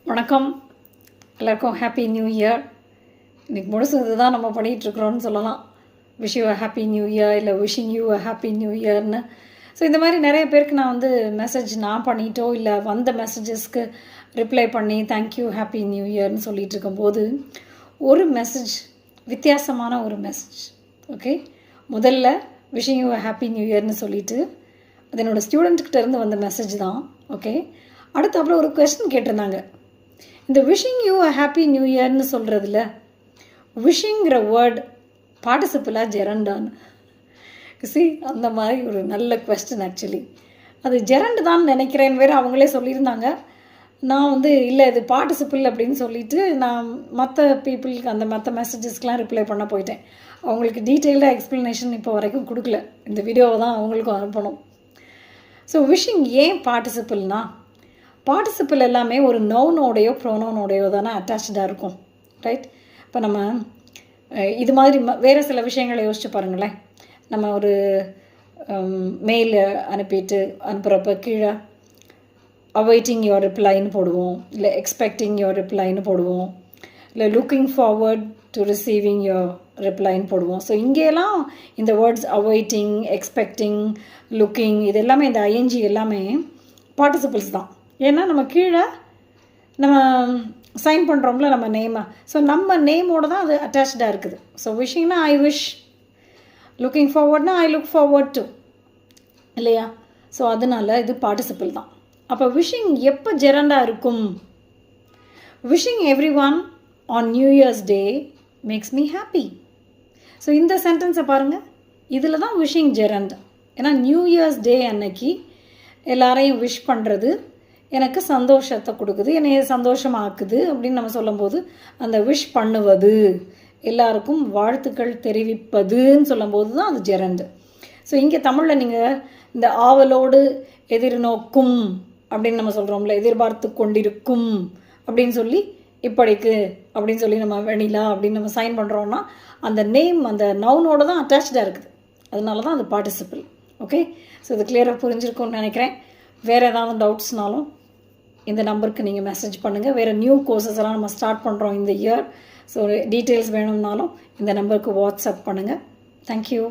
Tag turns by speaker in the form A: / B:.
A: வணக்கம் எல்லாருக்கும் happy new year. இன்றைக்கி முழுசு இதுதான் நம்ம பண்ணிகிட்ருக்குறோன்னு சொல்லலாம். Wish you a happy new year இல்லை wishing you a happy new இயர்னு. ஸோ இந்த மாதிரி நிறைய பேருக்கு நான் மெசேஜ் நான் பண்ணிட்டோ இல்லை வந்த மெசேஜஸ்க்கு ரிப்ளை பண்ணி தேங்க்யூ ஹாப்பி நியூ இயர்னு சொல்லிகிட்டு இருக்கும்போது ஒரு மெசேஜ், வித்தியாசமான ஒரு மெசேஜ். ஓகே, முதல்ல wishing you a happy new இயர்னு சொல்லிவிட்டு அது என்னோடய ஸ்டூடெண்ட்கிட்டேருந்து வந்த மெசேஜ் தான். ஓகே, அடுத்து அப்புறம் ஒரு கொஸ்டின் கேட்டிருந்தாங்க. இந்த wishing you a happy new இயர்னு சொல்கிறதுல விஷிங்கிற வேர்ட் பார்ட்டிசிபிளாக ஜெரண்டான்னு அந்த மாதிரி ஒரு நல்ல கொஸ்டின். ஆக்சுவலி அது ஜெரண்டு தான் நினைக்கிறேன்னு வேறு அவங்களே சொல்லியிருந்தாங்க. நான் இல்லை இது பார்ட்டிசிபிள் அப்படின்னு சொல்லிவிட்டு நான் மற்ற பீப்புளுக்கு அந்த மற்ற மெசேஜஸ்க்கெலாம் ரிப்ளை பண்ண போயிட்டேன். அவங்களுக்கு டீட்டெயில்டாக எக்ஸ்ப்ளனேஷன் இப்போ வரைக்கும் கொடுக்கல. இந்த வீடியோவை தான் அவங்களுக்கும் அனுப்பணும். ஸோ விஷிங் ஏன் பார்ட்டிசிபிள்னா, பார்ட்டிசிபிள் எல்லாமே ஒரு நவுனோடையோ ப்ரோனோனோடையோ தானே அட்டாச்சாக இருக்கும், ரைட்? இப்போ நம்ம இது மாதிரி வேறு சில விஷயங்களை யோசிச்சு பாருங்களேன். நம்ம ஒரு மெயில் அனுப்புகிறப்ப கீழே அவைட்டிங் யுவர் ரிப்ளைன்னு போடுவோம், இல்லை எக்ஸ்பெக்டிங் யுவர் ரிப்ளைன்னு போடுவோம், இல்லை looking forward to receiving your ரிப்ளைன்னு போடுவோம். ஸோ இங்கேலாம் இந்த வேர்ட்ஸ் அவைட்டிங், எக்ஸ்பெக்டிங், லுக்கிங், இது எல்லாமே இந்த ஐஎன்ஜி எல்லாமே பார்ட்டிசிபிள்ஸ் தான். ஏன்னா நம்ம கீழே நம்ம சைன் பண்ணுறோம்ல நம்ம நேமை, ஸோ நம்ம நேமோடு தான் அது அட்டாச்சாக இருக்குது. ஸோ விஷிங்னா ஐ விஷ், லுக்கிங் ஃபார்வர்ட்னா ஐ லுக் ஃபார்வர்ட் டு, இல்லையா? ஸோ அதனால் இது பார்ட்டிசிபிள் தான். அப்போ விஷிங் எப்போ ஜெரண்டாக இருக்கும்? Wishing everyone on new year's day makes me happy. So இந்த சென்டென்ஸை பாருங்கள், இதில் தான் விஷிங் ஜெரண்ட். ஏன்னா நியூ இயர்ஸ் டே அன்னைக்கு எல்லாரையும் விஷ் பண்ணுறது எனக்கு சந்தோஷத்தை கொடுக்குது, என்னை சந்தோஷமாக்குது அப்படின்னு நம்ம சொல்லும்போது அந்த விஷ் பண்ணுவது, எல்லாருக்கும் வாழ்த்துக்கள் தெரிவிப்பதுன்னு சொல்லும்போது தான் அது ஜெரண்டு. ஸோ இங்கே தமிழில் நீங்கள் இந்த ஆவலோடு எதிர்நோக்கும் அப்படின்னு நம்ம சொல்கிறோம்ல, எதிர்பார்த்து கொண்டிருக்கும் அப்படின்னு சொல்லி இப்படிக்கு அப்படின்னு சொல்லி நம்ம வெணிலா அப்படின்னு நம்ம சைன் பண்ணுறோன்னா அந்த நேம் அந்த நவுனோடு தான் அட்டாச்சாக இருக்குது. அதனால தான் அது பார்ட்டிசிபிள். ஓகே, ஸோ இது கிளியராக புரிஞ்சிருக்கும்னு நினைக்கிறேன். வேறு ஏதாவது டவுட்ஸ்னாலும் இந்த நம்பருக்கு நீங்கள் மெசேஜ் பண்ணுங்கள். வேறு நியூ கோர்சஸ் எல்லாம் நம்ம ஸ்டார்ட் பண்ணுறோம் இந்த இயர். ஸோ டீட்டெயில்ஸ் வேணும்னாலும் இந்த நம்பருக்கு வாட்ஸ்அப் பண்ணுங்கள். தேங்க்யூ.